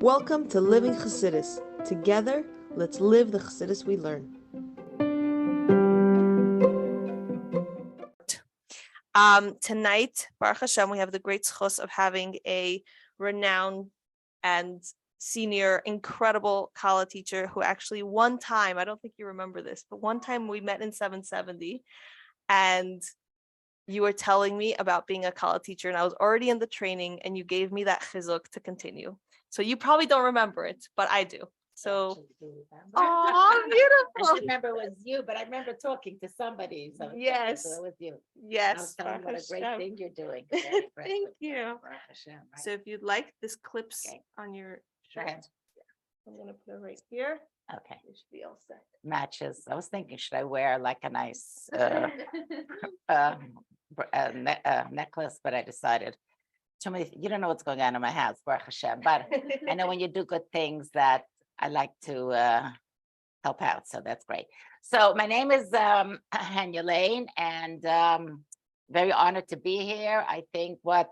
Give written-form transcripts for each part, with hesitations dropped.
Welcome to Living Chassidus. Together, let's live the Chassidus we learn. Tonight, Baruch Hashem, we have the great zchus of having a renowned and senior, incredible Kala teacher who actually one time, I don't think you remember this, but one time we met in 770 and you were telling me about being a Kala teacher and I was already in the training and you gave me that chizuk to continue. So you probably don't remember it, but I do. So, oh, beautiful. I remember it was you, but I remember talking to somebody. So yes, it was you. Yes. I was telling what a great thing you're doing. Thank you. So if you'd like, this clips on your shirt. I'm gonna put it right here. Okay. It should be all set. Matches. I was thinking, should I wear like a nice necklace? But I decided too many. You don't know what's going on in my house, Baruch Hashem. But I know when you do good things that I like to help out. So that's great. So my name is Henya Laine, and very honored to be here. I think what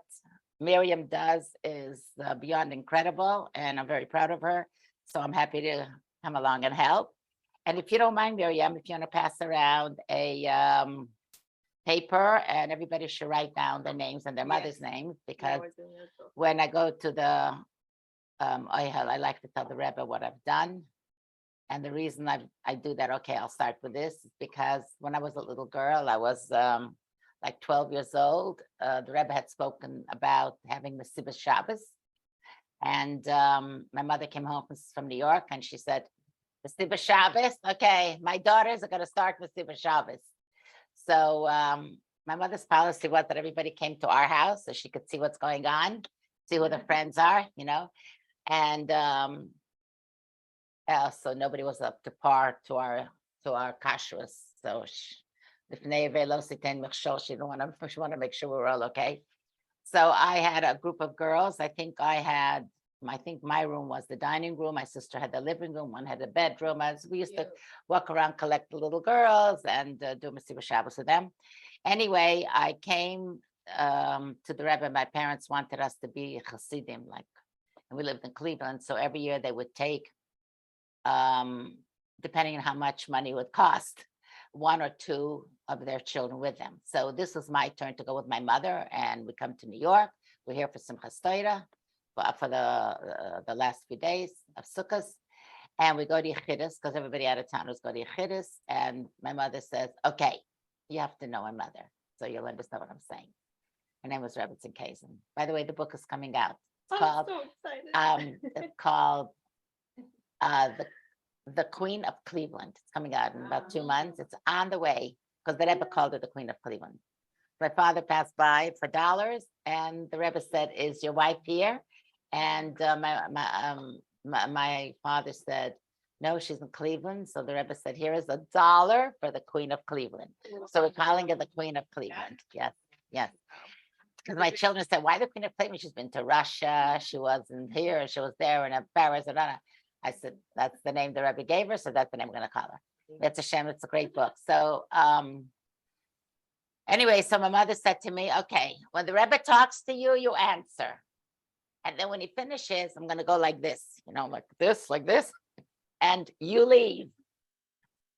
Miriam does is beyond incredible, and I'm very proud of her. So I'm happy to come along and help. And if you don't mind, Miriam, if you want to pass around a paper, and everybody should write down their names and their mother's names, because when I go to the I like to tell the Rebbe what I've done. And the reason I do that, okay, I'll start with this, is because when I was a little girl, I was like 12 years old. The Rebbe had spoken about having Mesilas Shabbos. And my mother came home from New York and she said, Mesilas Shabbos, okay, my daughters are going to start Mesilas Shabbos. So my mother's policy was that everybody came to our house so she could see what's going on, see who the friends are, you know. And so nobody was up to par to our kashrus. So she didn't want to make sure we were all okay. So I had a group of girls. I think my room was the dining room. My sister had the living room. One had a bedroom. We used to walk around, collect the little girls, and do Mesilas Shabbos with them. Anyway, I came to the Rebbe. My parents wanted us to be Hasidim, and we lived in Cleveland. So every year they would take, depending on how much money it would cost, one or two of their children with them. So this was my turn to go with my mother, and we come to New York. We're here for Simchas Torah for the last few days of Sukkot, and we go to Yechidus because everybody out of town was going to Yechidus. And my mother says, "Okay, you have to know my mother, so you'll understand what I'm saying." Her name was Rebbetzin Kaizen. By the way, the book is coming out. It's called, so excited. It's called the Queen of Cleveland. It's coming out in about 2 months. It's on the way because the Rebbe called her the Queen of Cleveland. My father passed by for dollars, and the Rebbe said, "Is your wife here?" And my father said, "No, she's in Cleveland." So the Rebbe said, "Here is $1 for the Queen of Cleveland." So we're calling her the Queen of Cleveland. Yes, yes. Because my children said, "Why the Queen of Cleveland? She's been to Russia. She wasn't here. She was there in Paris." And I said, "That's the name the Rebbe gave her, so that's the name we're going to call her." It's a shame. It's a great book. So anyway, so my mother said to me, "Okay, when the Rebbe talks to you, you answer. And then when he finishes, I'm going to go like this, like this, and you leave."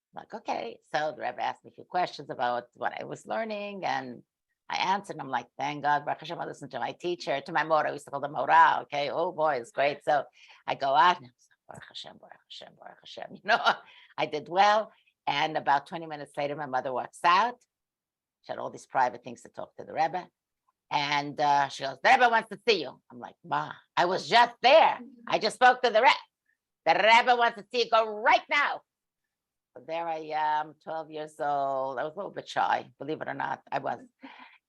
I'm like, okay. So the Rebbe asked me a few questions about what I was learning, and I answered. I'm like, thank God, Baruch Hashem, I listened to my teacher, to my Mora. We used to call the Mora. Okay. Oh boy, it's great. So I go out, and Baruch Hashem, Baruch Hashem, Baruch Hashem. I did well. And about 20 minutes later, my mother walks out. She had all these private things to talk to the Rebbe. And she goes, "The Rebbe wants to see you." I'm like, "Ma, I was just there. I just spoke to the Rebbe. The Rebbe wants to see you. Go right now." So there I am, 12 years old. I was a little bit shy, believe it or not, I was.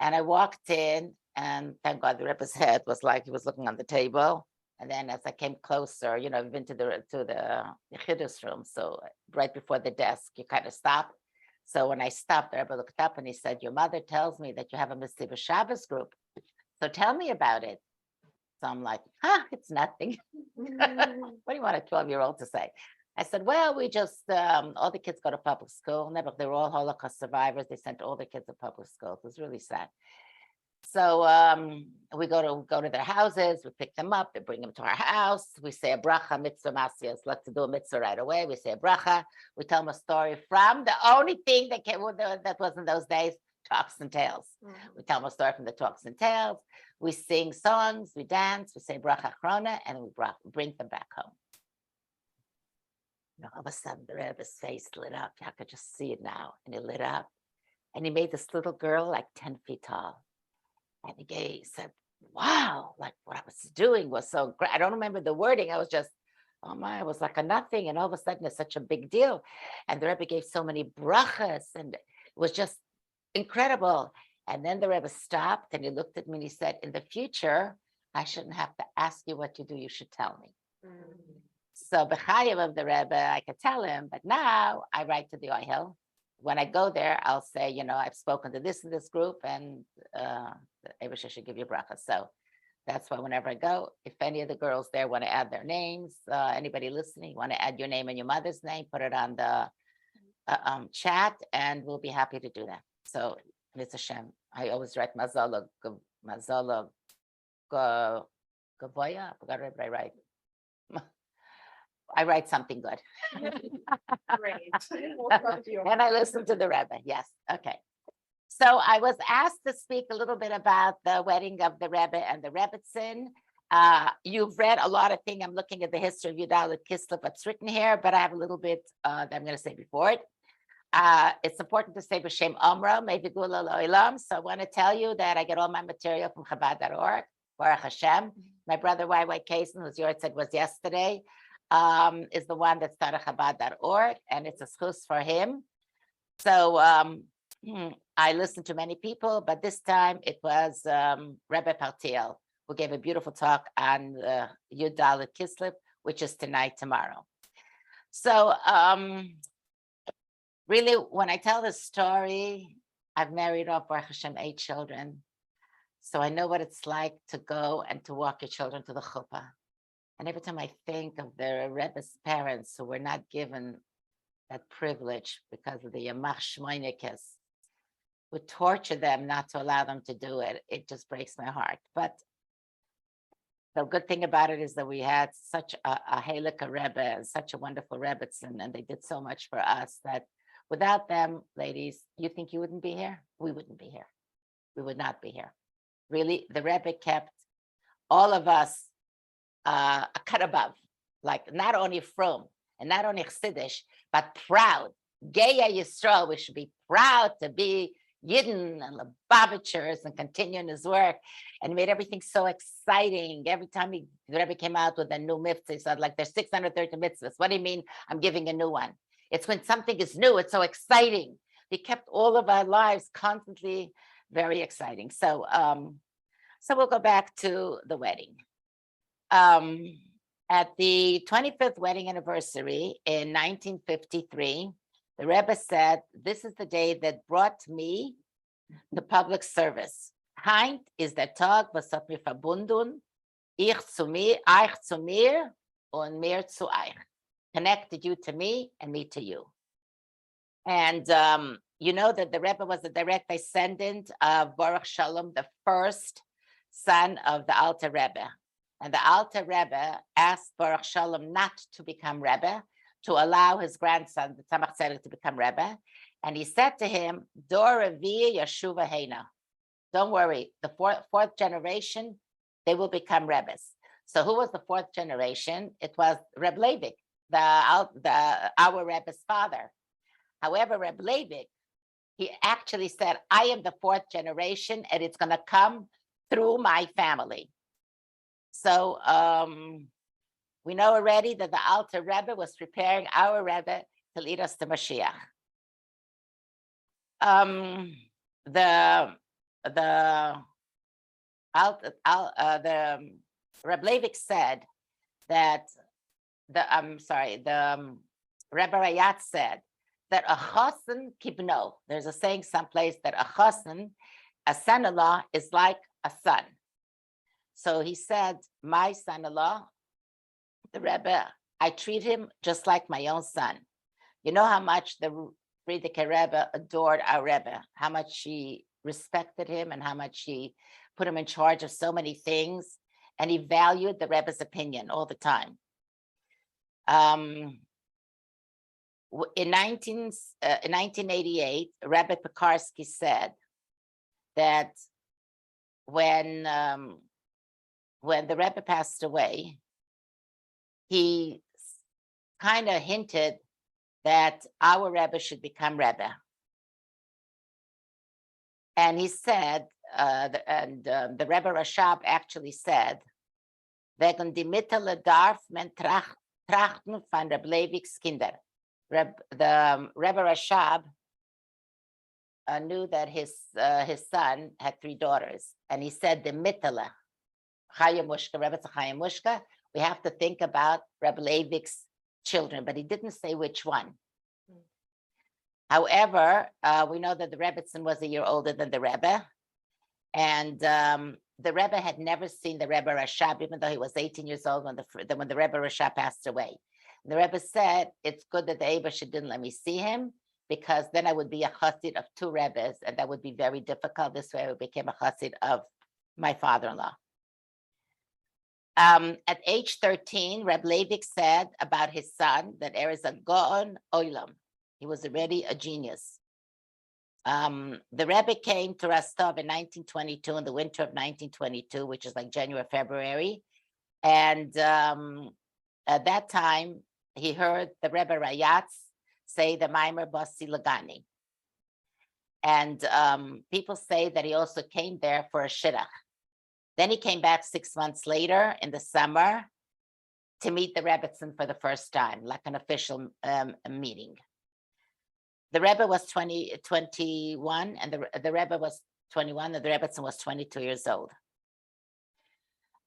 And I walked in, and thank God the Rebbe's head was like he was looking on the table. And then as I came closer, I've been to the Yechidus room. So right before the desk, you kind of stop. So when I stopped, the Rebbe looked up and he said, "Your mother tells me that you have a Mesilas Shabbos group. So tell me about it." So I'm like, it's nothing. What do you want a 12-year-old to say? I said, "Well, we just, all the kids go to public school. They were all Holocaust survivors. They sent all their kids to public school. It was really sad." So we go to their houses, we pick them up, they bring them to our house, we say a bracha, mitzvah masiyas, let's do a mitzvah right away. We say a bracha, we tell them a story from the only thing that was in those days, talks and tales. We tell them a story from the talks and tales, we sing songs, we dance, we say bracha achrona, and we bring them back home. And all of a sudden, the Rebbe's face lit up. I could just see it now, and it lit up. And he made this little girl like 10 feet tall. And he said, wow, like what I was doing was so great. I don't remember the wording. I was just, oh my, it was like a nothing. And all of a sudden it's such a big deal. And the Rebbe gave so many brachas and it was just incredible. And then the Rebbe stopped and he looked at me and he said, in the future, I shouldn't have to ask you what to do. You should tell me. So b'chayim of the Rebbe, I could tell him, but now I write to the Ohel. When I go there, I'll say, you know, I've spoken to this and this group and Abisha should give you bracha. So that's why whenever I go, if any of the girls there want to add their names, anybody listening, want to add your name and your mother's name, put it on the chat and we'll be happy to do that. So it's Hashem. I always write Mazala Gavoya. I forgot what I write. I write something good. Great. And I listen to the Rebbe. Yes. Okay. So I was asked to speak a little bit about the wedding of the Rebbe and the Rebbetzin. You've read a lot of things. I'm looking at the history of Yudalit Kislev, what's written here, but I have a little bit that I'm going to say before it. It's important to say B'Shem Omra, maybe Gula Lo'ilam. So I want to tell you that I get all my material from Chabad.org, Baruch Hashem. My brother YY Kaysen, whose yard said was yesterday, is the one that started Chabad.org, and it's a schus for him. So I listened to many people, but this time it was Rebbe Partiel, who gave a beautiful talk on Yud Dalet Kislev, which is tomorrow. So really, when I tell this story, I've married off Baruch Hashem 8 children. So I know what it's like to go and to walk your children to the chuppah. And every time I think of the Rebbe's parents who were not given that privilege because of the Yamach Shmoinikis, would torture them not to allow them to do it, it just breaks my heart. But the good thing about it is that we had such a Halakha Rebbe and such a wonderful Rebbetzin, and they did so much for us that without them, ladies, you think you wouldn't be here? We wouldn't be here. We would not be here. Really, the Rebbe kept all of us a cut above, like not only from and not only Chassidish, but proud. Geya Yisrael, we should be proud to be Yidden and Lubavitchers and continue in his work. And he made everything so exciting. Every time the Rebbe came out with a new mitzvah, he said, like, there's 630 mitzvahs. What do you mean I'm giving a new one? It's when something is new, it's so exciting. He kept all of our lives constantly very exciting. So, so we'll go back to the wedding. At the 25th wedding anniversary in 1953, the Rebbe said, this is the day that brought me to public service. Heint is der Tag, was hat mir verbunden, ich zu mir, euch zu mir und mir zu euch. Connected you to me and me to you. And you know that the Rebbe was a direct descendant of Baruch Shalom, the first son of the Alter Rebbe. And the Alter Rebbe asked Baruch Shalom not to become Rebbe, to allow his grandson, the Tzemach Tzedek, to become Rebbe. And he said to him, Dor Revi Yeshuva Henya. Don't worry, the fourth generation, they will become Rebbes. So who was the fourth generation? It was Reb Leivik, our Rebbe's father. However, Reb Leivik, he actually said, I am the fourth generation and it's going to come through my family. So we know already that the Alter Rebbe was preparing our Rebbe to lead us to Mashiach. The Reb Leivik said that the Rebbe Rayat said that a chosen kibno, there's a saying someplace that a chosen, a son-in-law, is like a son. So he said, my son-in-law, the Rebbe, I treat him just like my own son. You know how much the Frierdiker Rebbe adored our Rebbe, how much he respected him and how much he put him in charge of so many things. And he valued the Rebbe's opinion all the time. In 1988, Rebbe Pekarsky said that when the Rebbe passed away, he kind of hinted that our Rebbe should become Rebbe. And he said, the Rebbe Rashab actually said, wegen die Mittel darf man trachten von Reb Levik's Kinder. The Rebbe Rashab knew that his son had 3 daughters, and he said the Mittele, Chaya Mushka, Rebbe Chaya Mushka, we have to think about Reb Levik's children, but he didn't say which one. However, we know that the Rebbetzin was a year older than the Rebbe, and the Rebbe had never seen the Rebbe Rashab, even though he was 18 years old when the Rebbe Rashab passed away. And the Rebbe said, it's good that the Eibush didn't let me see him, because then I would be a chassid of 2 Rebbes, and that would be very difficult. This way I became a chassid of my father-in-law. At age 13, Reb Leivik said about his son that there is a Gaon Olam. He was already a genius. The Rebbe came to Rostov in 1922, in the winter of 1922, which is like January, February. And at that time, he heard the Rebbe Rayatz say the Maimer Basi Lagani. And people say that he also came there for a shidduch. Then he came back 6 months later in the summer to meet the Rebbetzin for the first time, like an official meeting. The Rebbe was 21, and the Rebbe was 21, and the Rebbetzin was 22 years old.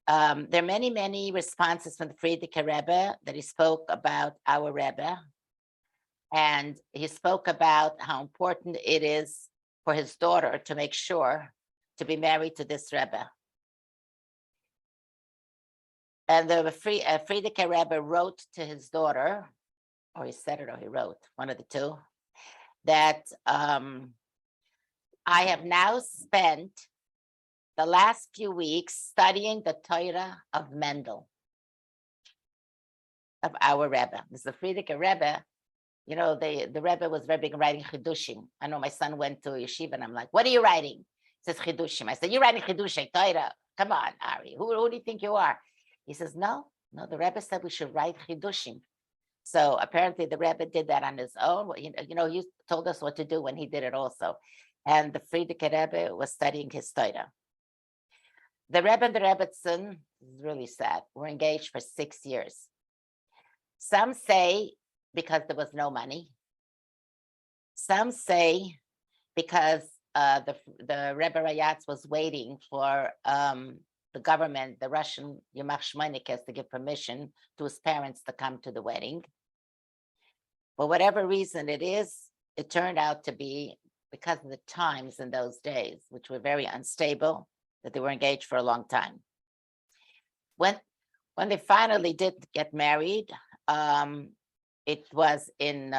There are many, many responses from the Frierdiker Rebbe that he spoke about our Rebbe. And he spoke about how important it is for his daughter to make sure to be married to this Rebbe. And the Frierdiker Rebbe wrote to his daughter, or he said it or he wrote, one of the two, that I have now spent the last few weeks studying the Torah of Mendel, of our Rebbe. This is the Frierdiker Rebbe. You know, the Rebbe was very big in writing chidushim. I know my son went to yeshiva, and I'm like, what are you writing? He says chidushim. I said, you're writing chidushim, Torah. Come on, Ari, who do you think you are? He says, no, the Rebbe said we should write chidushim. So apparently the Rebbe did that on his own. You know, he told us what to do when he did it also. And the Frierdiker Rebbe was studying his Torah. The Rebbe and the Rebbetzin, is really sad, were engaged for 6 years. Some say because there was no money. Some say because the Rebbe Rayatz was waiting for the government, the Russian Yamach Shmonikes, to give permission to his parents to come to the wedding. For whatever reason it is, it turned out to be because of the times in those days, which were very unstable, that they were engaged for a long time. When they finally did get married, it was in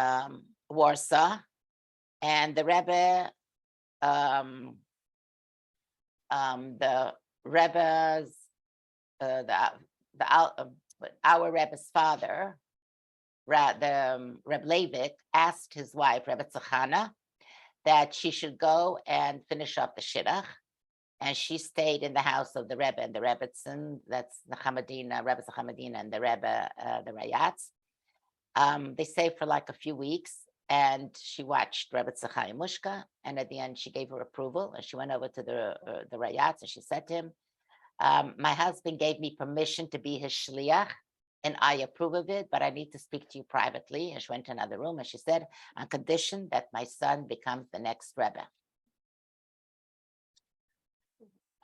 Warsaw, and the Rebbe, the Rebbe's, our Rebbe's father, the Reb Leivik, asked his wife, Rebbe Tzachana, that she should go and finish up the shidduch, and she stayed in the house of the Rebbe and the Rebbetzin. That's the Chamadina, Rebbe Chamadina, and the Rebbe, the Rayatz. They stayed for like a few weeks, and she watched Rebbe Tzachai Mushka, and at the end she gave her approval, and she went over to the Rayatz, and she said to him, my husband gave me permission to be his shliach, and I approve of it, but I need to speak to you privately. And she went to another room, and she said, on condition that my son becomes the next Rebbe.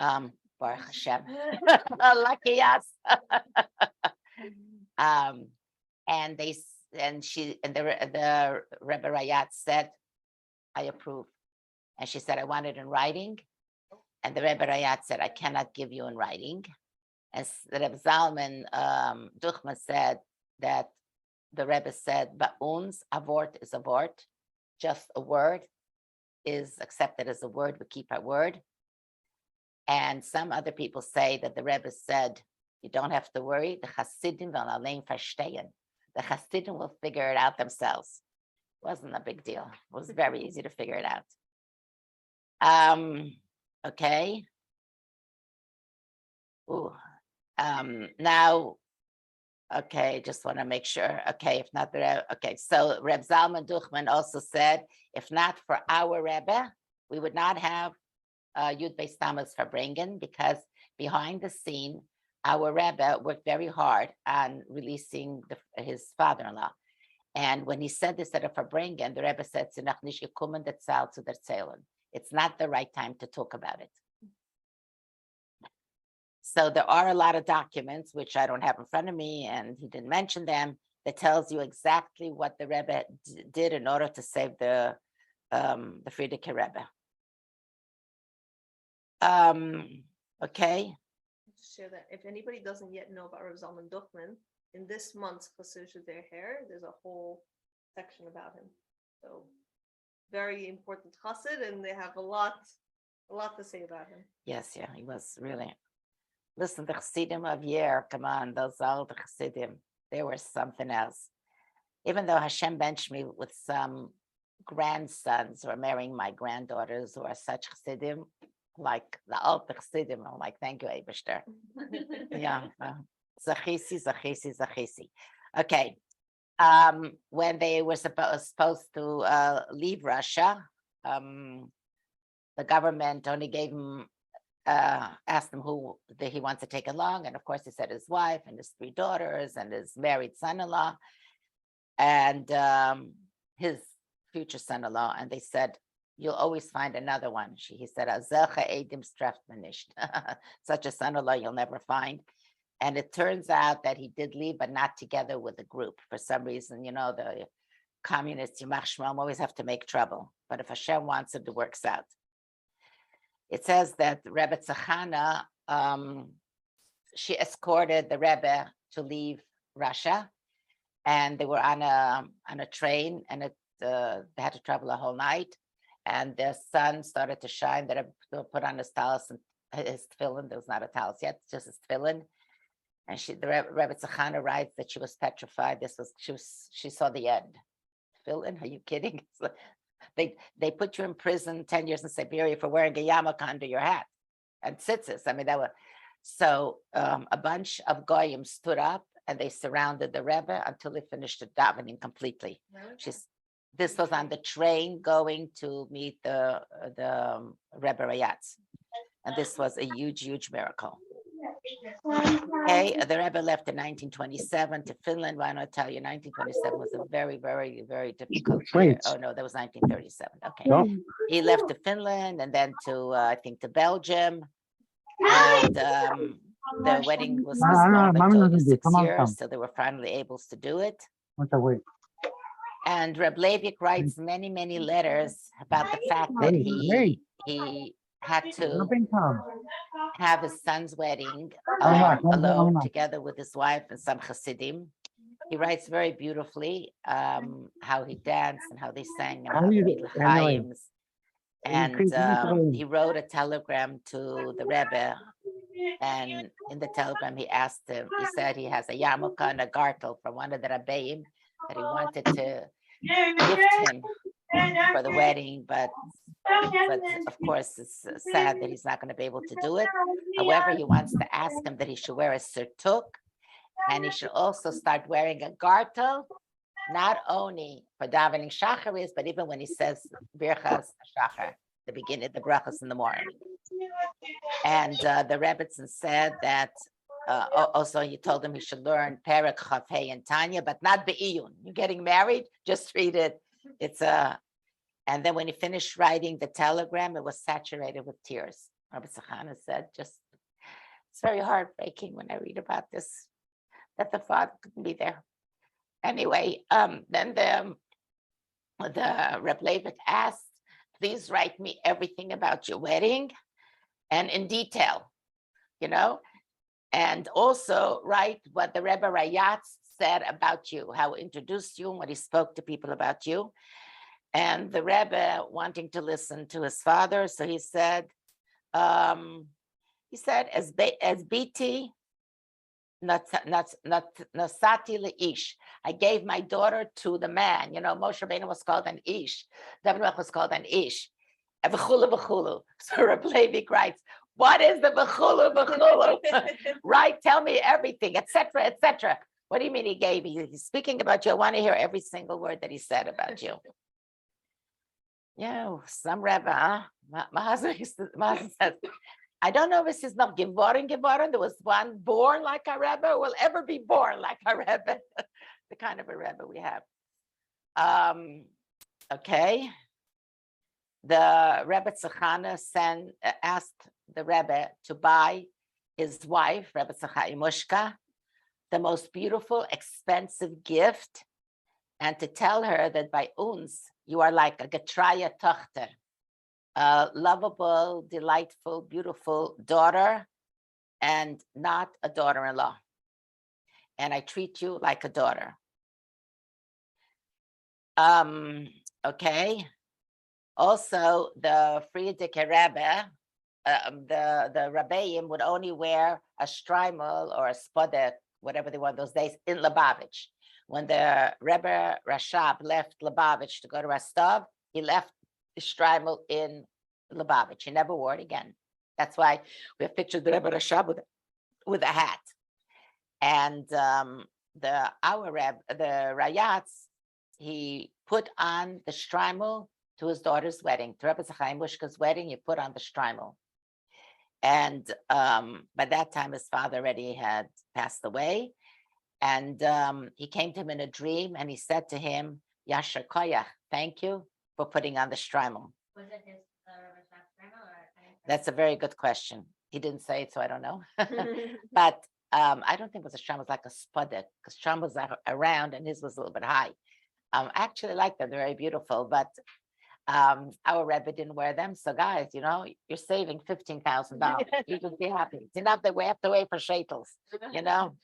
Baruch Hashem. Lucky us. And the Rebbe Rayatz said, I approve. And she said, I want it in writing. And the Rebbe Rayatz said, I cannot give you in writing. And the Rebbe Zalman Duchman said that the Rebbe said, Ba'un's, a word is a word, just a word. is accepted as a word. We keep our word. And some other people say that the Rebbe said, you don't have to worry. The Hasidim will allein verstehen. The Hasidim will figure it out themselves. Wasn't a big deal. It was very easy to figure it out. Okay. Ooh. Now, okay, just want to make sure. Okay, if not the okay. So Reb Zalman Duchman also said, if not for our Rebbe, we would not have Yud Beis Tammuz Farbrengen, because behind the scene, our Rebbe worked very hard on releasing his father-in-law. And when he said this at a Farbrengen, the Rebbe said, it's not the right time to talk about it. So there are a lot of documents, which I don't have in front of me, and he didn't mention them, that tells you exactly what the Rebbe did in order to save the Frierdiker Rebbe. Okay. Just share that if anybody doesn't yet know about Reb Zalman Duchman, in this month's Chassidus Der Hair, there's a whole section about him. So very important chassid, and they have a lot to say about him. Yes, yeah, he was really. Listen, the chassidim of Yer, come on, those old chassidim, they were something else. Even though Hashem benched me with some grandsons who are marrying my granddaughters who are such chassidim, like the old chassidim, I'm like, thank you, Eibishter. Yeah, zachisi. Okay. When they were supposed to leave Russia, the government only gave him, asked him who he wants to take along. And of course, he said his wife and his 3 daughters and his married son-in-law and his future son-in-law. And they said, you'll always find another one. He said, such a son-in-law you'll never find. And it turns out that he did leave, but not together with the group. For some reason, you know, the communists, Yimach Shmuel, always have to make trouble. But if Hashem wants it, it works out. It says that Rebbe Tzachana, she escorted the Rebbe to leave Russia. And they were on a train, and they had to travel a whole night. And the sun started to shine. The Rebbe put on his talis and his tefillin. There was not a talis yet, just his tefillin. And the Rebbe Tzachana writes that she was petrified. She saw the end. Tefillin? Are you kidding? They put you in prison 10 years in Siberia for wearing a yarmulke under your hat and tzitzis. I mean, that was so. A bunch of goyim stood up and they surrounded the Rebbe until they finished the davening completely. This was on the train going to meet the Rebbe Rayatz, and this was a huge miracle. Okay, the Rebbe left in 1927 to Finland. Why don't I tell you, 1927 was a very difficult year. Oh no, that was 1937. Okay, no. He left to Finland and then to I think to Belgium, and the wedding was postponed until 6 years, so they were finally able to do it. And Reb Leivik writes many letters about the fact that he had to have his son's wedding alone together with his wife and some Hasidim. He writes very beautifully how he danced and how they sang and how they made l'chaims. And he wrote a telegram to the Rebbe, and in the telegram he asked him, he said he has a yarmulke and a gartel from one of the Rabbeim that he wanted to gift him for the wedding, but of course it's sad that he's not going to be able to do it. However, he wants to ask him that he should wear a surtuk, and he should also start wearing a gartel, not only for davening shacharis, but even when he says birchas shachar, the beginning, the brachas in the morning. And the Rebbetzin said that also he told him he should learn Perek Chav Hey and Tanya, but not Be'iyun. You're getting married, just read it. It's a And then when he finished writing the telegram, it was saturated with tears. Rabbi Tzachana said, it's very heartbreaking when I read about this, that the father couldn't be there. Anyway, then the Reb Leivik asked, please write me everything about your wedding and in detail, and also write what the Rebbe Rayatz said about you, how he introduced you and what he spoke to people about you. And the Rebbe wanting to listen to his father, so he said, as BT Nasati leish. I gave my daughter to the man. You know, Moshe Rabbeinu was called an ish. David Melech was called an ish. V'chulu v'chulu. So Reb Leivik writes, what is the v'chulu v'chulu? Right? Tell me everything, etc., etc. What do you mean he gave you? He's speaking about you. I want to hear every single word that he said about you. Yeah, some Rebbe, huh? My husband says, I don't know if this is not Givorin. There was one born like a Rebbe, will ever be born like a Rebbe. The kind of a Rebbe we have. Okay. The Rebbe Tzachana asked the Rebbe to buy his wife, Rebbe Tzachai Mushka, the most beautiful, expensive gift, and to tell her that by uns, you are like a Getraya Tochter, a lovable, delightful, beautiful daughter, and not a daughter-in-law. And I treat you like a daughter. Okay. Also, the Frierdiker Rebbe, the Rabbeim would only wear a shtreimel or a spodek, whatever they were those days, in Lubavitch. When the Rebbe Rashab left Lubavitch to go to Rostov, he left the shtreimel in Lubavitch. He never wore it again. That's why we have pictures of the Rebbe Rashab with a hat. And our Rebbe, the Rayatz, he put on the shtreimel to his daughter's wedding. To Rebbe Zachai Mushka's wedding, he put on the shtreimel. And by that time, his father already had passed away. And he came to him in a dream, and he said to him, Yasher Koyach, thank you for putting on the shtreimel. Was it his shtreimel or? That's a very good question. He didn't say it, so I don't know. But I don't think it was a shtreimel, it was like a spodek, because shtreimel was around and his was a little bit high. I actually like them, they're very beautiful, but our Rebbe didn't wear them. So guys, you know, you're saving $15,000. You should be happy. It's enough that we have to wait for shetels, you know.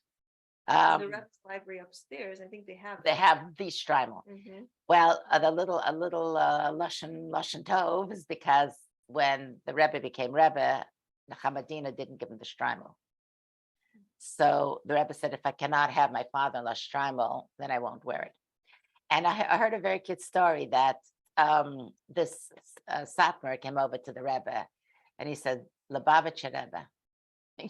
The Rebbe's library upstairs, I think they have these shtreimel. Mhm. Well, a little Lashon Tov is because when the Rebbe became Rebbe, the Hamadina didn't give him the shtreimel. So the Rebbe said, if I cannot have my father-in-law shtreimel, then I won't wear it. And I heard a very cute story that this Satmar came over to the Rebbe and he said, Lubavitcher Rebbe,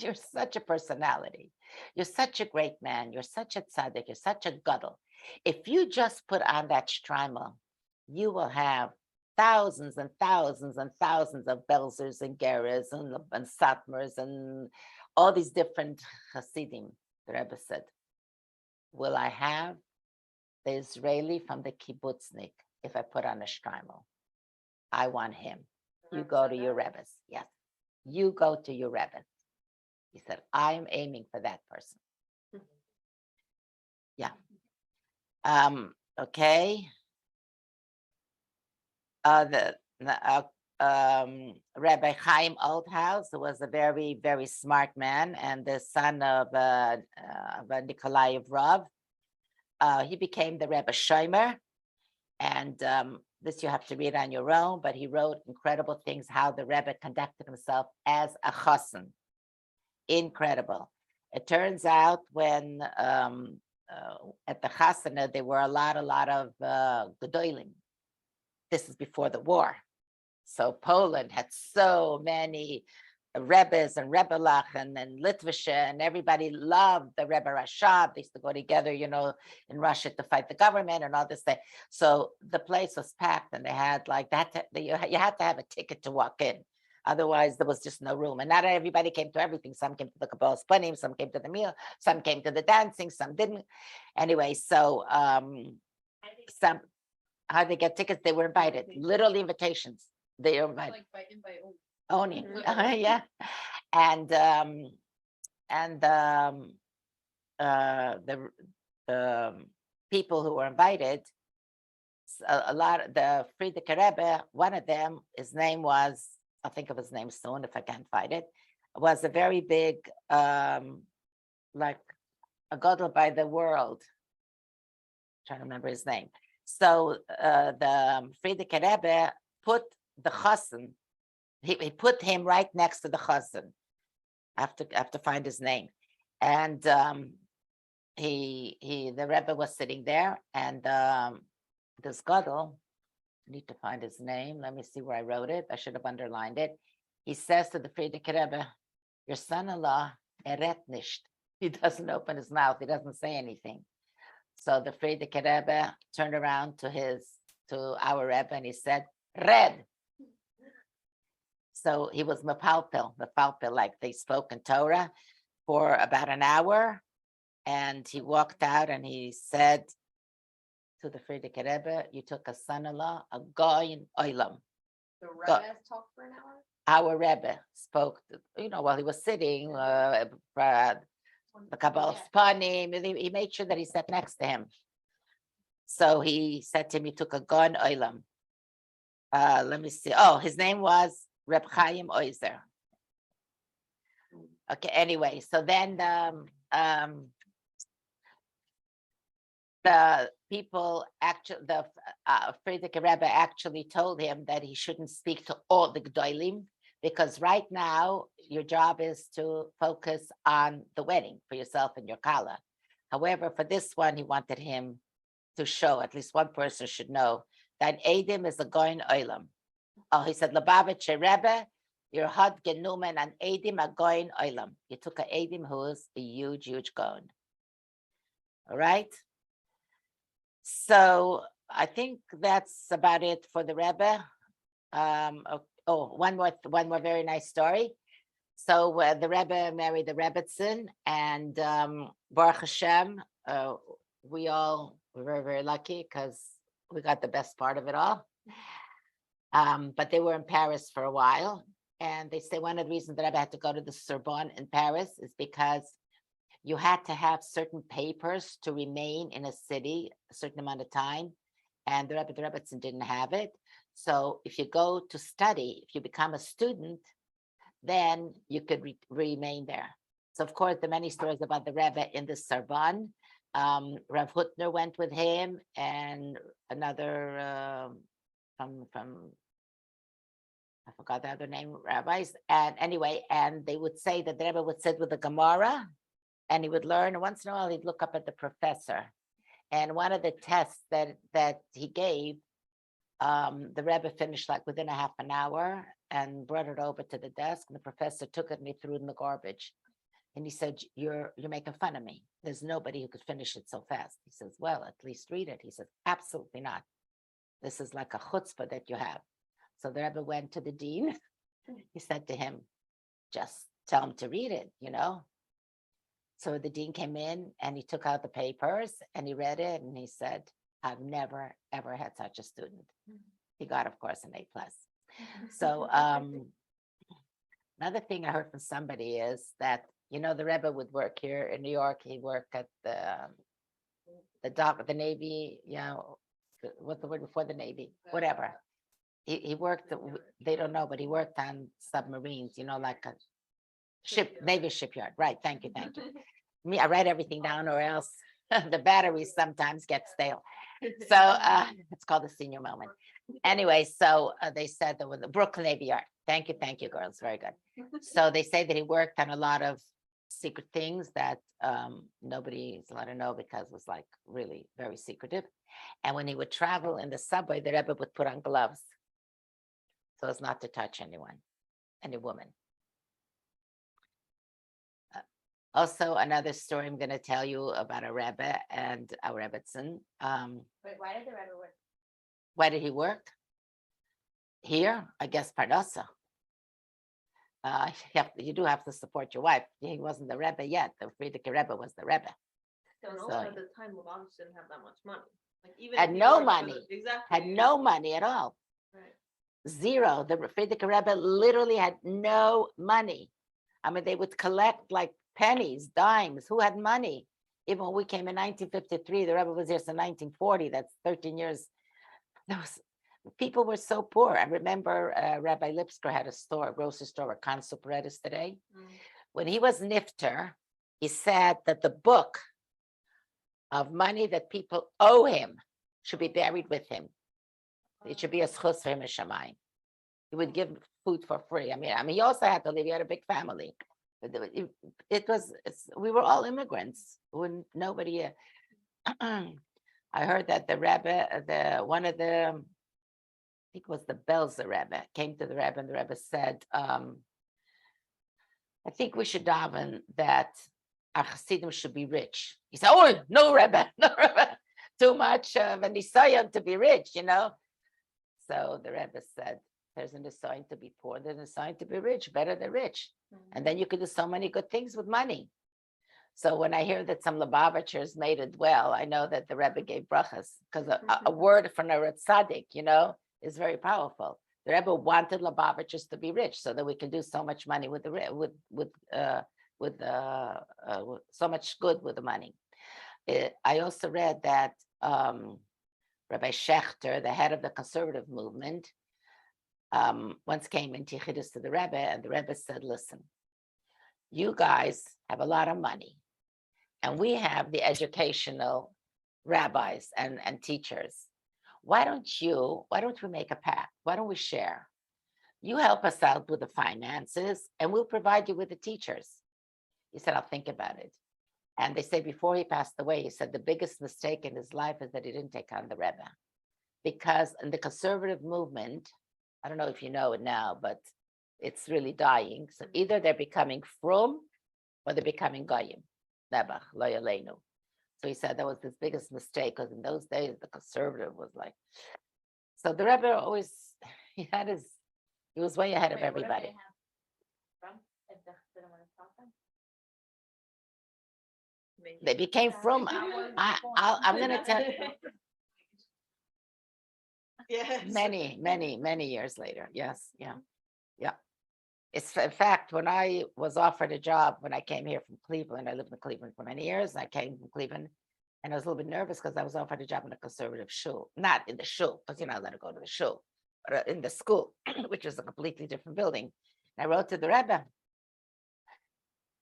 you're such a personality. You're such a great man. You're such a tzaddik. You're such a gadol. If you just put on that shtreimel, you will have thousands and thousands and thousands of Belzers and Geras and Satmars and all these different Hasidim. The Rebbe said, will I have the Israeli from the kibbutznik if I put on a shtreimel? I want him. You go to your Rebbe's. Yes. You go to your Rebbe. He said, I'm aiming for that person. Yeah. Okay. Rabbi Chaim Oldhouse, who was a very, very smart man and the son of Nikolai Rav. He became the Rebbe Shomer, and this you have to read on your own, but he wrote incredible things, how the Rebbe conducted himself as a chassan. Incredible. It turns out when at the chasana, there were a lot of gedolim. This is before the war. So Poland had so many Rebbes and Rebelach and Litvische, and everybody loved the Rebbe Rashab. They used to go together, you know, in Russia to fight the government and all this thing. So the place was packed, and they had like that. You had to have a ticket to walk in. Otherwise, there was just no room. And not everybody came to everything. Some came to the Kabbalah Spunim, some came to the meal, some came to the dancing, some didn't. Anyway, so some, how they get tickets? They were invited, literally invitations. They were invited. Like by invite Only, yeah. And the people who were invited, a lot of the Frierdiker Rebbe, one of them, his name was, I'll think of his name soon if I can't find it, was a very big, like a gadol by the world. I'm trying to remember his name. So the Frierdiker Rebbe put the chassan, he put him right next to the chassan. I have to find his name. And the Rebbe was sitting there, and this gadol, I need to find his name. Let me see where I wrote it. I should have underlined it. He says to the Frierdiker Rebbe, your son-in-law eret nicht. He doesn't open his mouth. He doesn't say anything. So the Frierdiker Rebbe turned around to our Rebbe, and he said, red. So he was mepalpil, like they spoke in Torah for about an hour. And he walked out and he said to the Frierdiker Rebbe, you took a son-in-law, a goyin oilam. The Rebbe talked for an hour? Our Rebbe spoke, while he was sitting, the Kabbalah Panim, he made sure that he sat next to him. So he said to him, he took a gon oilam. Let me see. Oh, his name was Reb Chaim Oizer. Okay, anyway, so then the people actually, the Frierdiker Rebbe actually told him that he shouldn't speak to all the Gdolim, because right now your job is to focus on the wedding for yourself and your kala. However, for this one, he wanted him to show, at least one person should know, that Edim is a goin oilam. Oh, he said, Lubavitch Rebbe, your hot genumen and Edim a goin oilam. You took a Edim who is a huge, huge goin. All right. So I think that's about it for the Rebbe. One more very nice story. So the Rebbe married the Rebbetzin, and Baruch Hashem, we were very, very lucky because we got the best part of it all. But they were in Paris for a while, and they say one of the reasons that Rebbe had to go to the Sorbonne in Paris is because you had to have certain papers to remain in a city a certain amount of time, and the Rebbetzin didn't have it. So if you go to study, if you become a student, then you could remain there. So of course, the many stories about the Rebbe in the Sorbonne. Rav Hutner went with him, and another from I forgot the other name, rabbis. And anyway, and they would say that the Rebbe would sit with the Gemara, and he would learn. And once in a while, he'd look up at the professor. And one of the tests that he gave, the Rebbe finished like within a half an hour and brought it over to the desk. And the professor took it and he threw it in the garbage. And he said, you're making fun of me. There's nobody who could finish it so fast. He says, well, at least read it. He says, absolutely not. This is like a chutzpah that you have. So the Rebbe went to the dean. He said to him, just tell him to read it, So the dean came in and he took out the papers and he read it and he said, I've never, ever had such a student. He got, of course, an A+. So another thing I heard from somebody is that, the Rebbe would work here in New York. He worked at the Navy, what's the word before the Navy? Whatever. He worked, they don't know, but he worked on submarines, like a Navy shipyard. Right, thank you. Me, I write everything down or else the batteries sometimes get stale. So it's called a senior moment. Anyway, so they said there was the Brooklyn Navy Yard. Thank you, girls. Very good. So they say that he worked on a lot of secret things that nobody's allowed to know because it was like really very secretive. And when he would travel in the subway, the Rebbe would put on gloves so as not to touch anyone, any woman. Also, another story I'm going to tell you about a Rebbe and our Rebbetzin. Wait, why did the Rebbe work? Why did he work? Here, I guess Parnassa. You do have to support your wife. He wasn't the Rebbe yet. The Frierdiker Rebbe was the Rebbe. And also at the time, Lubavitch didn't have that much money. Like even Had if he no worked for money. Exactly. Had no money at all. Right. Zero. The Frierdiker Rebbe literally had no money. I mean, they would collect like pennies, dimes. Who had money? Even when we came in 1953, the Rebbe was here since 1940. That's 13 years. People were so poor. I remember Rabbi Lipsker had a store, a grocery store where Consul is today. When he was nifter, he said that the book of money that people owe him should be buried with him. It should be a schus for him in Shamayim. He would give food for free. I mean, he also had to live. He had a big family. But we were all immigrants. When nobody. I heard that the Rebbe, one of the, I think it was the Belzer Rebbe, came to the Rebbe, and the Rebbe said, I think we should daven that our Hasidim should be rich. He said, oh, no Rebbe, no Rebbe, too much of a nisayon to be rich, you know. So the Rebbe said, there's a nisayon to be poor, there's a nisayon to be rich, better than rich. And then you could do so many good things with money. So when I hear that some Lubavitchers made it well, I know that the Rebbe gave brachas, because a word from a tzaddik, you know, is very powerful. The Rebbe wanted Lubavitchers to be rich so that we can do so much money with so much good with the money. I also read that Rabbi Schechter, the head of the conservative movement, once came in Tichidus to the Rebbe, and the Rebbe said, listen, you guys have a lot of money, and we have the educational rabbis and teachers. Why don't we make a pact? Why don't we share? You help us out with the finances, and we'll provide you with the teachers. He said, I'll think about it. And they say before he passed away, he said the biggest mistake in his life is that he didn't take on the Rebbe. Because in the conservative movement, I don't know if you know it now, but it's really dying. So either they're becoming frum or they're becoming goyim. Nebach, lo yaleinu. So he said that was his biggest mistake, because in those days, the conservative was like, so the Rebbe always, he was way ahead of everybody. They became frum. I'm going to tell you. Yes. Many years later. Yes. Yeah. It's in fact, when I was offered a job, when I came here from Cleveland, I lived in Cleveland for many years. I came from Cleveland, and I was a little bit nervous because I was offered a job in a conservative shul, not in the shul, because you're not allowed to go to the shul, but in the school, which is a completely different building. And I wrote to the Rebbe,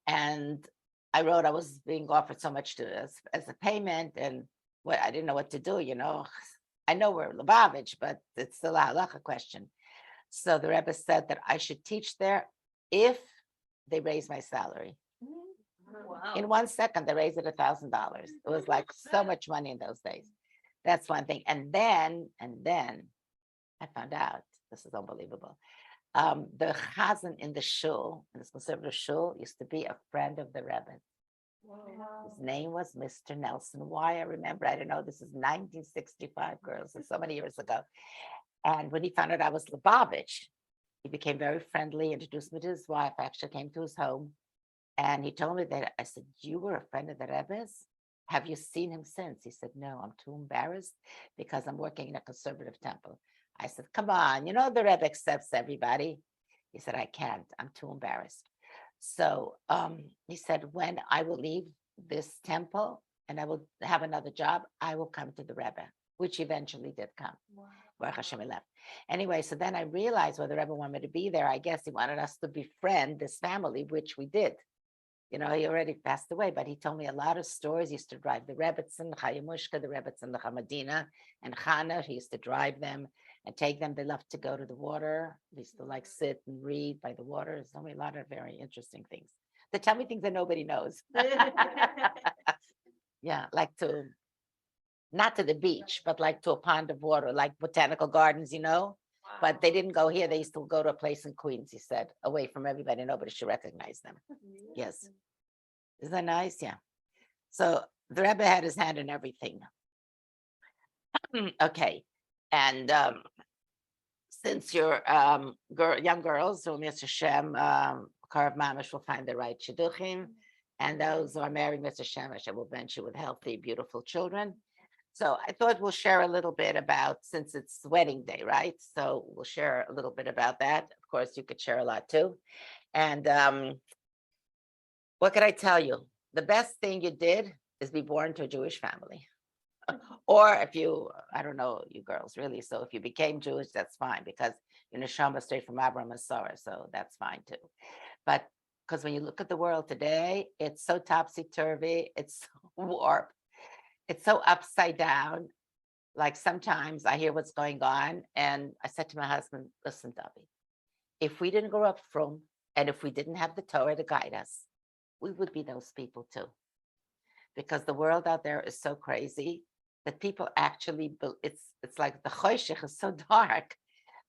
and I wrote, I was being offered so much as a payment, and what I didn't know what to do, you know. I know we're Lubavitch, but it's still a halacha question. So the Rebbe said that I should teach there if they raise my salary. Wow. In 1 second, they raised it $1,000. It was like so much money in those days. That's one thing. And then I found out, this is unbelievable. The chazan in the shul, in this conservative shul, used to be a friend of the Rebbe. Wow. His name was Mr. Nelson. Why I remember, I don't know, this is 1965, girls, it's so many years ago. And when he found out I was Lubavitch, he became very friendly, introduced me to his wife. I actually came to his home, and he told me that, I said, you were a friend of the Rebbe's? Have you seen him since? He said, no, I'm too embarrassed because I'm working in a conservative temple. I said, come on, you know, the Rebbe accepts everybody. He said, I can't, I'm too embarrassed. So he said, when I will leave this temple and I will have another job, I will come to the Rebbe, which eventually did come. Wow. Baruch Hashem, he left. Anyway, so then I realized why the Rebbe wanted me to be there. I guess he wanted us to befriend this family, which we did. You know, he already passed away, but he told me a lot of stories. He used to drive the Rebbetzin, Chayamushka, the Rebbetzin, the Hamadina, and Chana. He used to drive them and take them. They loved to go to the water. They used to like sit and read by the water. There's a lot of very interesting things. They tell me things that nobody knows. Yeah, like to, not to the beach, but like to a pond of water, like botanical gardens, you know. Wow. But they didn't go here. They used to go to a place in Queens, he said, away from everybody. Nobody should recognize them. Yes. Isn't that nice? Yeah. So the Rebbe had his hand in everything. Okay. And since you're young girls, so Mr. Shem, Karav Mamish will find the right shidduchim. And those who are married, Mr. Shem, Hashem will bench you with healthy, beautiful children. So I thought we'll share a little bit about, since it's wedding day, right? So we'll share a little bit about that. Of course, you could share a lot too. And what could I tell you? The best thing you did is be born to a Jewish family. Or if you, I don't know you girls really, so if you became Jewish, that's fine, because you're neshama straight from Abraham and Sarah, so that's fine too. But because when you look at the world today, it's so topsy-turvy, it's so warped, it's so upside down. Like sometimes I hear what's going on, and I said to my husband, listen, Davi, if we didn't grow up from, and if we didn't have the Torah to guide us, we would be those people too. Because the world out there is so crazy that people actually, it's like the choshech is so dark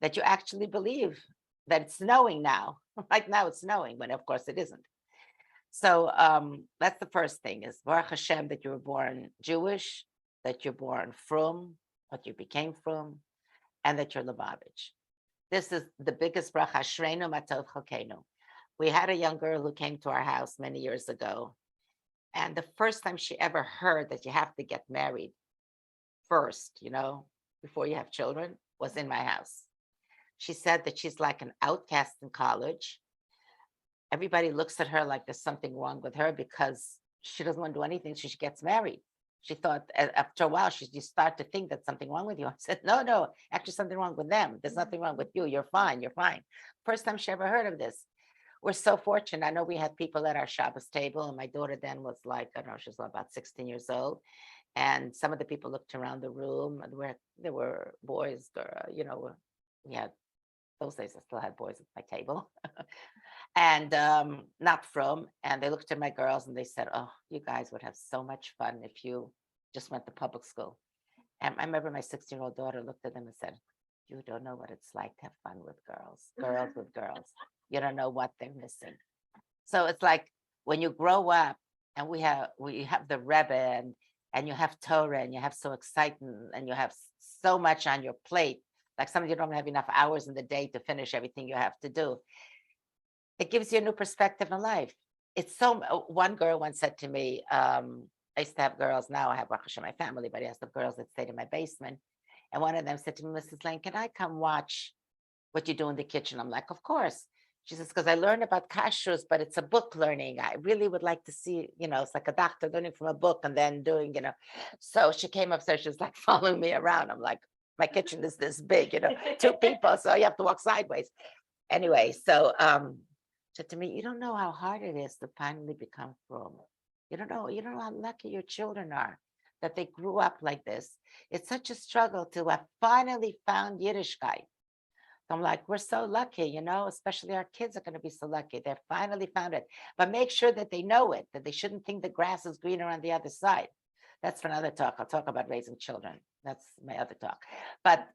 that you actually believe that it's snowing now. Right now it's snowing, when of course it isn't. So that's the first thing is Baruch Hashem that you were born Jewish, that you're born from, what you became from, and that you're Lubavitch. This is the biggest bracha, Shreinu Matov Chalkeinu. We had a young girl who came to our house many years ago. And the first time she ever heard that you have to get married first, before you have children, was in my house. She said that she's like an outcast in college. Everybody looks at her like there's something wrong with her because she doesn't want to do anything. She gets married. She thought after a while, you start to think that something wrong with you. I said, no, actually something wrong with them. There's nothing wrong with you. You're fine. You're fine. First time she ever heard of this. We're so fortunate. I know we had people at our Shabbos table, and my daughter then was like, I don't know, she was about 16 years old. And some of the people looked around the room, and there were boys, we had, those days I still had boys at my table. And not from, and they looked at my girls and they said, oh, you guys would have so much fun if you just went to public school. And I remember my 16-year-old daughter looked at them and said, you don't know what it's like to have fun with girls with girls. You don't know what they're missing. So it's like when you grow up and we have the Rebbe and you have Torah and you have so exciting and you have so much on your plate, like some of you don't have enough hours in the day to finish everything you have to do. It gives you a new perspective in life. It's so, one girl once said to me, I used to have girls, now I have Baruch Hashem, my family, but I used to have girls that stayed in my basement. And one of them said to me, Mrs. Laine, can I come watch what you do in the kitchen? I'm like, of course. She says, because I learned about kashrus, but it's a book learning. I really would like to see, it's like a doctor learning from a book and then doing, So she came upstairs, she was like following me around. I'm like, my kitchen is this big, 2 people, so you have to walk sideways. Anyway, so said to me, you don't know how hard it is to finally become frum. You don't know how lucky your children are that they grew up like this. It's such a struggle to have finally found Yiddishkeit. So I'm like, we're so lucky, especially our kids are going to be so lucky. They finally found it. But make sure that they know it, that they shouldn't think the grass is greener on the other side. That's for another talk. I'll talk about raising children. That's my other talk. But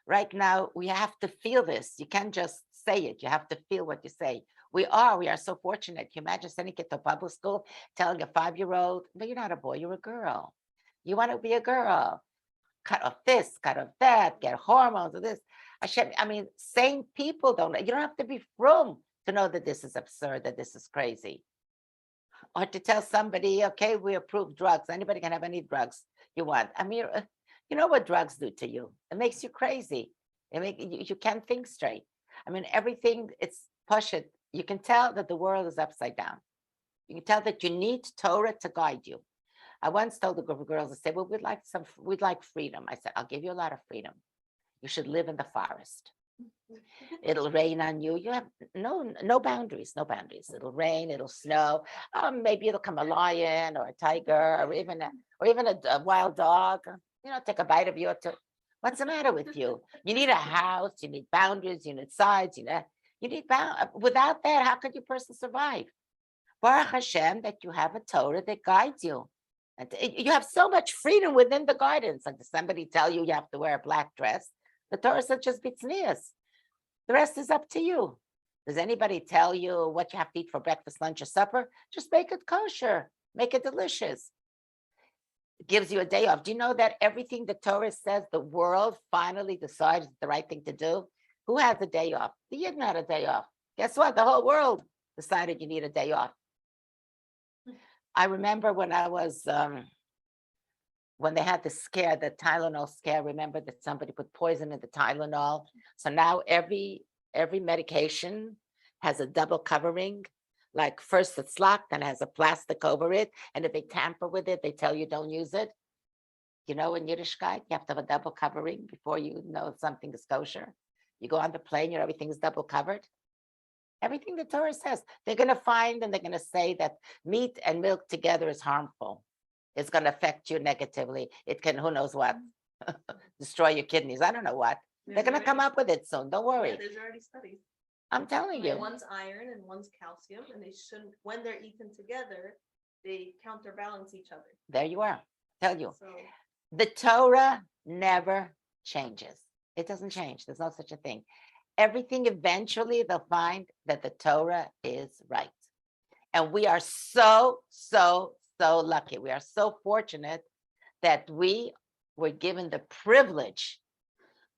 right now, we have to feel this. You can't just say it. You have to feel what you say. We are so fortunate. Can you imagine sending a kid to public school, telling a 5-year-old, no, you're not a boy, you're a girl. You want to be a girl. Cut off this, cut off that, get hormones or this. Sane people you don't have to be frum to know that this is absurd, that this is crazy. Or to tell somebody, okay, we approve drugs. Anybody can have any drugs you want. You know what drugs do to you? It makes you crazy. You can't think straight. Everything, it's pashut. You can tell that the world is upside down. You can tell that you need Torah to guide you. I once told a group of girls, I said, well, we'd like freedom. I said, I'll give you a lot of freedom. You should live in the forest. It'll rain on you. You have no boundaries, no boundaries. It'll rain, it'll snow. Maybe it'll come a lion or a tiger or even a wild dog, take a bite of you or two. What's the matter with you? You need a house, you need boundaries, you need sides, you need without that, how could your person survive? Baruch Hashem that you have a Torah that guides you. And you have so much freedom within the guidance. Like, does somebody tell you you have to wear a black dress? The Torah says just bitznias. The rest is up to you. Does anybody tell you what you have to eat for breakfast, lunch, or supper? Just make it kosher. Make it delicious. It gives you a day off. Do you know that everything the Torah says, the world finally decides the right thing to do? Who has a day off? The Yidden had a day off. Guess what? The whole world decided you need a day off. I remember when I was, when they had the scare, the Tylenol scare, remember that somebody put poison in the Tylenol. So now every medication has a double covering. Like first it's locked and has a plastic over it. And if they tamper with it, they tell you don't use it. In Yiddishkeit, you have to have a double covering before you know something is kosher. You go on the plane, everything is double covered. Everything the Torah says, they're going to find and they're going to say that meat and milk together is harmful. is going to affect you negatively. It can, who knows what, destroy your kidneys. I don't know what. They're going to come up with it soon. Don't worry. Yeah, there's already studies. I'm telling you. One's iron and one's calcium, and they shouldn't, when they're eaten together, they counterbalance each other. There you are. Tell you. So The Torah never changes. It doesn't change. There's no such a thing. Everything eventually they'll find that the Torah is right. And we are so lucky. We are so fortunate that we were given the privilege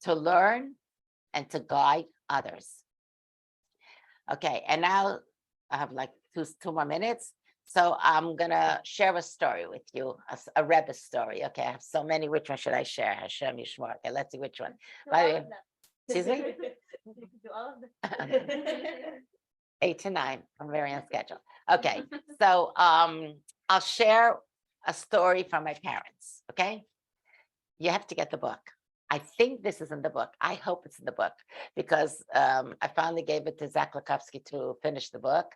to learn and to guide others. Okay, and now I have like two more minutes. So I'm gonna share a story with you, a Rebbe story. Okay, I have so many. Which one should I share? Hashem Yishmor. Okay, let's see which one. By the way, excuse me? do all of them. 8 to 9. I'm very on schedule. Okay, so I'll share a story from my parents. Okay, you have to get the book. I think this is in the book. I hope it's in the book because I finally gave it to Zach Lakowski to finish the book.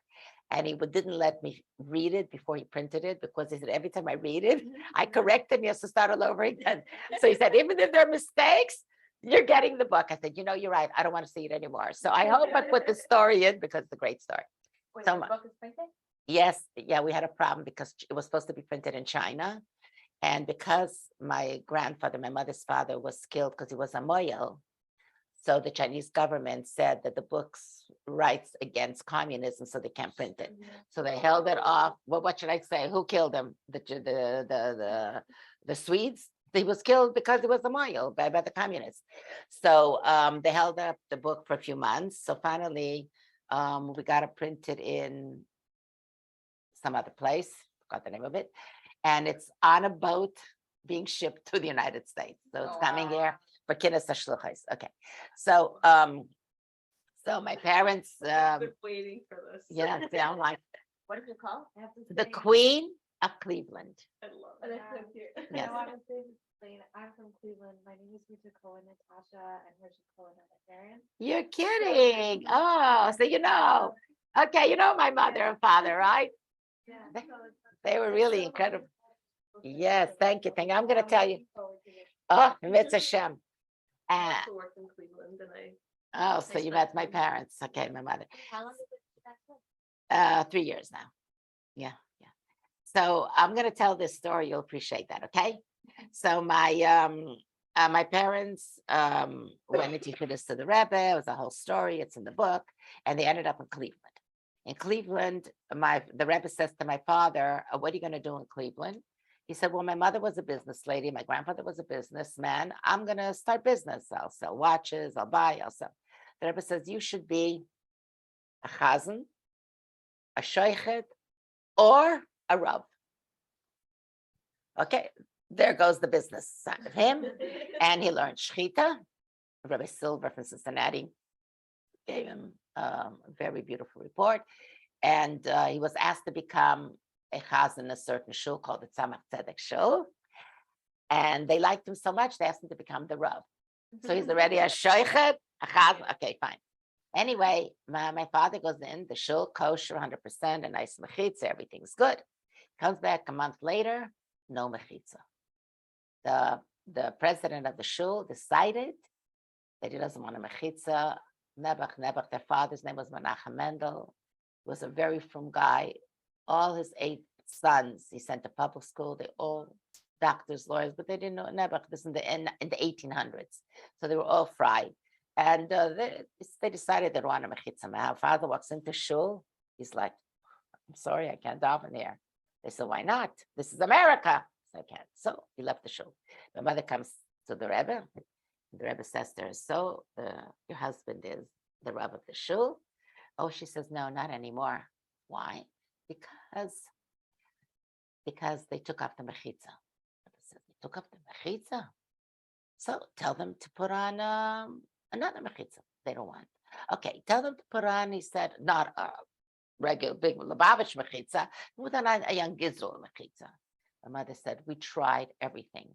And he didn't let me read it before he printed it because he said, every time I read it, I correct him. He has to start all over again. So he said, even if there are mistakes, you're getting the book. I said, you're right. I don't want to see it anymore. So I hope I put the story in because it's a great story. Wait, So the book is printed? Yes, yeah, we had a problem because it was supposed to be printed in China. And because my grandfather, my mother's father, was killed because he was a moyel, so the Chinese government said that the book's rights against communism, so they can't print it. So they held it off. Well, what should I say? Who killed him? The Swedes? He was killed because he was a moyel by the communists. So they held up the book for a few months. So finally, we got it printed in some other place, forgot the name of it. And it's on a boat being shipped to the United States. So it's coming here for Kinnis HaShluchos. Okay. So so my parents I've been waiting for this. yeah, I'm like What is it called? I have to the say- Queen of Cleveland. I love Oh, it. that's so cute. Yes. I want to say, Laine, I'm from Cleveland. My name is Rita Cohen, Natasha, and Hershey Cohen are my parents. You're kidding. Oh, so you know. Okay, you know my mother and father, right? Yeah. They were really incredible. Yes, thank you. Thank you. I'm going to I'm tell you. looking forward to it. Oh, Mitzvah Hashem. I also work in Cleveland, and Oh, so you met my parents. Okay, my mother. How long has it been back then? 3 years now. Yeah. So I'm going to tell this story. You'll appreciate that. Okay. So my parents went and teach this to the Rebbe. It was a whole story. It's in the book, and they ended up in Cleveland. In Cleveland, the Rebbe says to my father, "What are you going to do in Cleveland?" He said, "Well, my mother was a business lady. My grandfather was a businessman. I'm going to start business. I'll sell watches. I'll buy. I'll sell." The Rebbe says, "You should be a chazan, a shoichet, or a rav." Okay, there goes the business side of him. And he learned shchita. Rabbi Silver from Cincinnati gave him a very beautiful report. And he was asked to become a chazan in a certain shul called the Tzemach Tzedek Shul. And they liked him so much, they asked him to become the rav. So he's already a shoichet, a chazan. Okay, fine. Anyway, my father goes in, the shul, kosher 100%, a nice mechitza, everything's good. Comes back a month later, no mechitza. The president of the shul decided that he doesn't want a mechitza. Nebuch, their father's name was Menachem Mendel, was a very frum guy. All his 8 sons, he sent to public school. They all doctors, lawyers, but they didn't know Nebuch. This in the 1800s, so they were all fried. And they decided they want a mechitza. My father walks into shul. He's like, "I'm sorry, I can't daven here." They said, "Why not? This is America." So I can't. So he left the shul. My mother comes to the Rebbe. The Rebbe says to her, "So your husband is the Rebbe of the shul?" Oh, she says, "No, not anymore." Why? Because they took up the mechitza. They took up the mechitza. So tell them to put on another mechitza. They don't want. Okay, tell them to put on, he said, not a regular big Lubavitch mechitza, put on a young Gizl mechitza. My mother said, "We tried everything.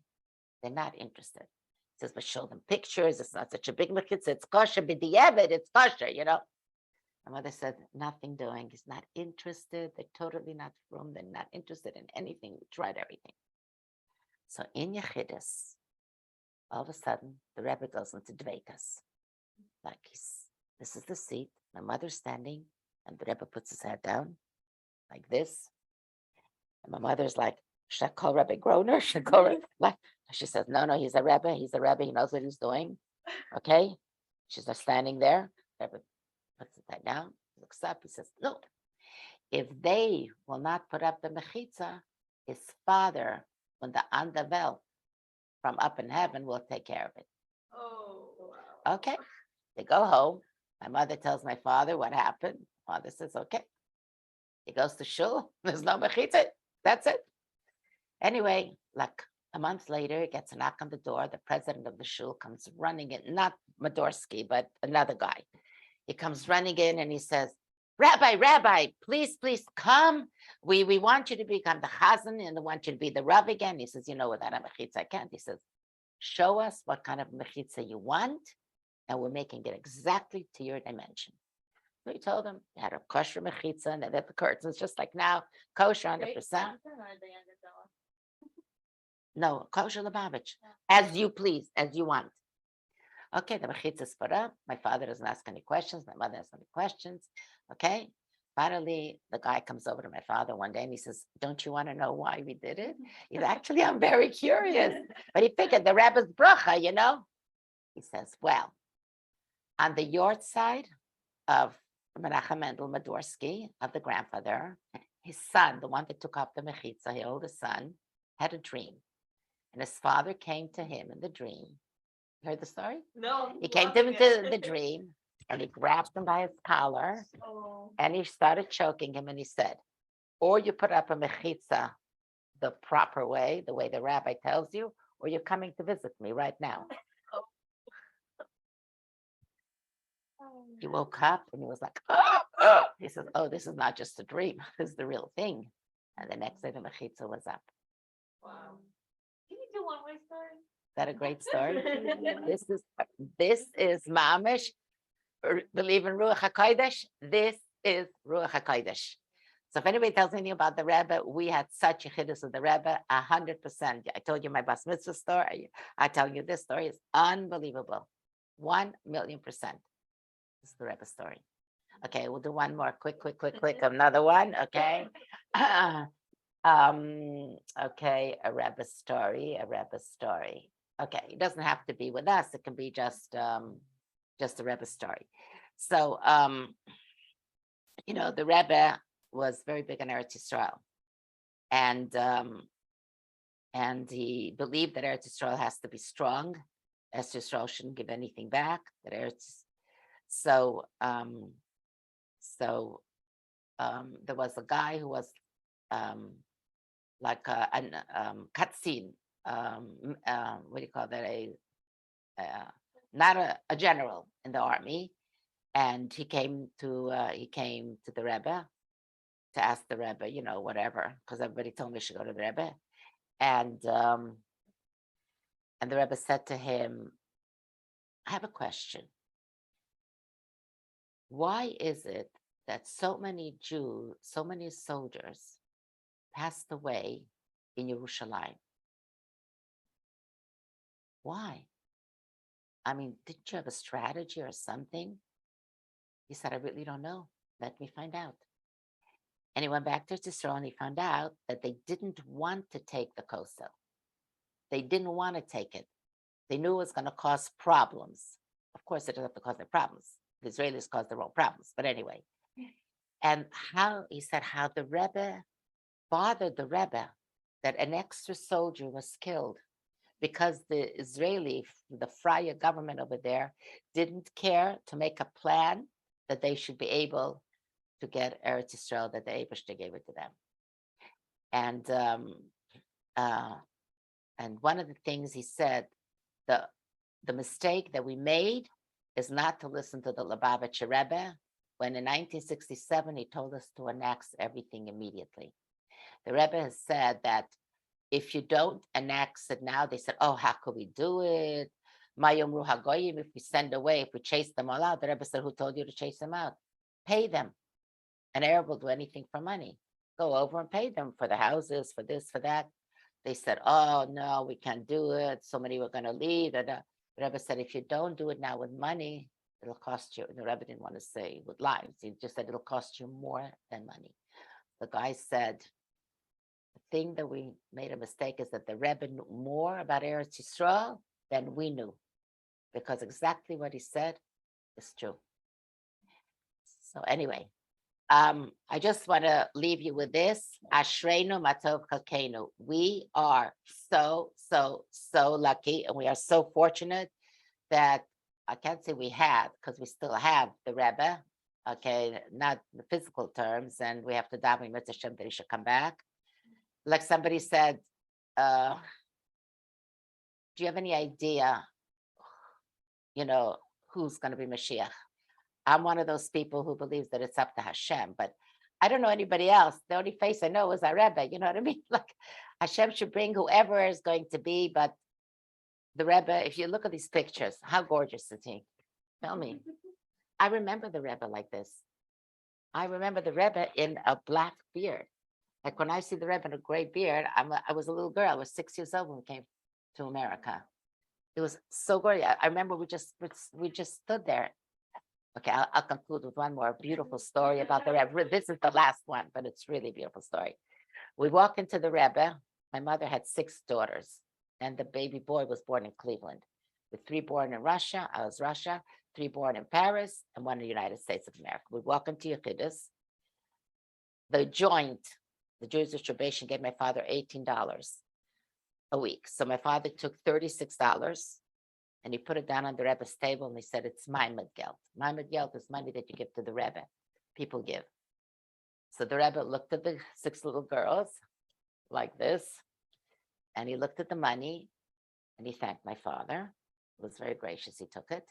They're not interested." He says, "But show them pictures. It's not such a big mechitza. It's kosher, b'diavad, it's kosher, you know." My mother said, "Nothing doing. He's not interested. They're totally not from. They're not interested in anything. We tried everything." So in Yechidus, all of a sudden, the Rebbe goes into Dveikas. Like this is the seat, my mother's standing, and the Rebbe puts his head down like this. And my mother's like, should I call Rebbe Groner? Should I call Rebbe? Like, she says, no, he's a Rebbe, he knows what he's doing. Okay? She's just standing there. Rebbe puts his head down, looks up, he says, look, if they will not put up the mechitza, his father, when the Andavel from up in heaven, will take care of it. Oh, wow. Okay, they go home. My mother tells my father what happened. Father says, okay. He goes to shul. There's no mechitza. That's it. Anyway, like a month later, he gets a knock on the door. The president of the shul comes running in, not Madorsky, but another guy. He comes running in and he says, Rabbi, please come. We want you to become the chazan and we want you to be the rav again. He says, without a mechitza, I can't. He says, show us what kind of mechitza you want, and we're making it exactly to your dimension. So he told him, he had a kosher mechitza, and that the curtains, just like now, kosher 100%. No, kosher Lubavitch, as you please, as you want. Okay, the mechitza is put up. My father doesn't ask any questions. My mother doesn't ask any questions. Okay. Finally, the guy comes over to my father one day and he says, don't you want to know why we did it? He's actually, I'm very curious. But he figured the Rebbe's bracha, He says, well, on the yard side of Menachem Mendel Madorsky, of the grandfather, his son, the one that took up the mechitza, his oldest son, had a dream. And his father came to him in the dream. You heard the story? No. He came to him into the dream and he grabbed him by his collar and he started choking him and he said, or you put up a mechitza the proper way, the way the rabbi tells you, or you're coming to visit me right now. He woke up and he was like, oh. He says, oh, this is not just a dream. This is the real thing. And the next day the mechitza was up. Wow. Can you do one more story? Is that a great story? This is mamish. Believe in Ruach HaKodesh. This is Ruach HaKodesh. So if anybody tells anything about the Rebbe, we had such a chiddush with the Rebbe, 100%. I told you my bas mitzvah story. I tell you this story is unbelievable. 1,000,000%. This is the Rebbe story. Okay, we'll do one more. Quick. Another one. Okay. Okay, a Rebbe story. Okay, it doesn't have to be with us. It can be just a Rebbe story. So, the Rebbe was very big in Eretz Yisrael, and he believed that Eretz Yisrael has to be strong. Eretz Yisrael shouldn't give anything back. There was a guy who was like a katzin. What do you call that? Not a general in the army, and he came to the Rebbe to ask the Rebbe, whatever, because everybody told me I should go to the Rebbe, and the Rebbe said to him, I have a question. Why is it that so many Jews, so many soldiers passed away in Yerushalayim? Why? I mean, didn't you have a strategy or something? He said, I really don't know. Let me find out. And he went back to Israel and he found out that they didn't want to take the Kosel. They didn't want to take it. They knew it was going to cause problems. Of course, it doesn't have to cause their problems. The Israelis caused their own problems. But anyway, and how the Rebbe bothered the Rebbe that an extra soldier was killed because the Freie government over there didn't care to make a plan that they should be able to get Eretz Yisrael, that the Eibishter gave it to them. And one of the things he said, the mistake that we made is not to listen to the Lubavitcher Rebbe, when in 1967 he told us to annex everything immediately. The Rebbe has said that if you don't annex it now, they said, oh, how could we do it? Mayomru Hagoyim, if we send away, if we chase them all out, the Rebbe said, who told you to chase them out? Pay them. An Arab will do anything for money. Go over and pay them for the houses, for this, for that. they said, oh, no, we can't do it. So many were going to leave. And the Rebbe said, if you don't do it now with money, it'll cost you. And the Rebbe didn't want to say with lives. He just said it'll cost you more than money. The guy said, the thing that we made a mistake is that the Rebbe knew more about Eretz Yisrael than we knew, because exactly what he said is true. So anyway, I just want to leave you with this. Ashreinu matov chalkeinu. We are so lucky, and we are so fortunate that I can't say we have, because we still have the Rebbe, okay, not the physical terms, and we have to daven with Hashem that he should come back. Like somebody said, do you have any idea, who's going to be Mashiach? I'm one of those people who believes that it's up to Hashem, but I don't know anybody else. The only face I know is our Rebbe, you know what I mean? Like Hashem should bring whoever is going to be, but the Rebbe, if you look at these pictures, how gorgeous is he? Tell me. I remember the Rebbe like this. I remember the Rebbe in a black beard. Like when I see the Rebbe in a gray beard, I was a little girl. I was 6 years old when we came to America. It was so gorgeous. I remember we just stood there. Okay, I'll conclude with one more beautiful story about the Rebbe. This is the last one, but it's really a beautiful story. We walk into the Rebbe. My mother had 6 daughters, and the baby boy was born in Cleveland. With 3 born in Russia, I was Russia, 3 born in Paris, and 1 in the United States of America. We walk into Yechidus. The joint, the Jewish distribution, gave my father $18 a week. So my father took $36 and he put it down on the Rebbe's table and he said, it's Maimad Geld. Maimad Geld is money that you give to the Rebbe. People give. So the Rebbe looked at the 6 little girls like this, and he looked at the money and he thanked my father. He was very gracious. He took it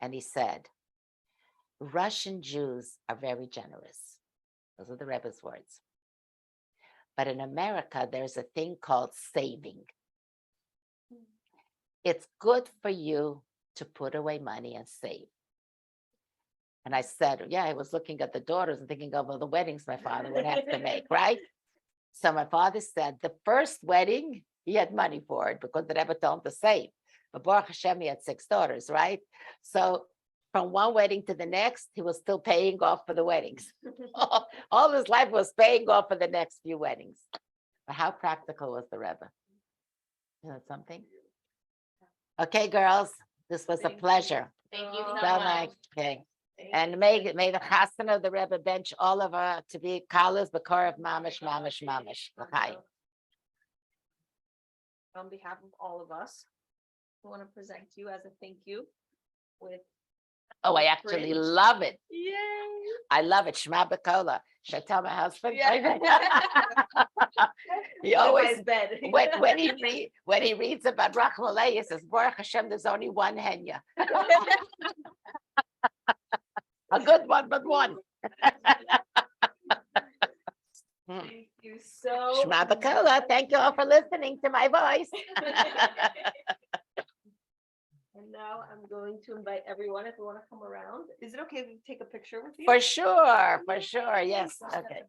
and he said, Russian Jews are very generous. Those are the Rebbe's words. But in America, there's a thing called saving. It's good for you to put away money and save. And I said, yeah, I was looking at the daughters and thinking of all the weddings my father would have to make, right? So my father said the first wedding, he had money for it because the Rebbe told him to save. But Baruch Hashem, he had 6 daughters, right? So from one wedding to the next, he was still paying off for the weddings. All his life was paying off for the next few weddings. But how practical was the Rebbe? You know something? Okay, girls, this was a pleasure. Thank you so So much. Okay. And may the chasana of the Rebbe bench all of her to be kalas b'korav mamish. Okay. On behalf of all of us, I want to present you as a thank you with. Oh, I actually Print. love it. Yay! I love it. Shema b'kola. Should I tell my husband? Yeah. He always, bed. when he reads about Rachmalei, he says, Baruch Hashem, there's only one Henya. A good one, but one. Thank you so. Shema b'kola. Thank you all for listening to my voice. And now I'm going to invite everyone if you want to come around. Is it okay if we take a picture with you? For sure. Yes. Okay.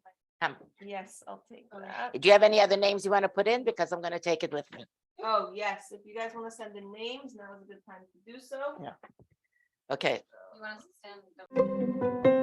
Yes, I'll take that. Do you have any other names you want to put in? Because I'm going to take it with me. Oh, yes. If you guys want to send in names, now is a good time to do so. Yeah. Okay. You want to stand?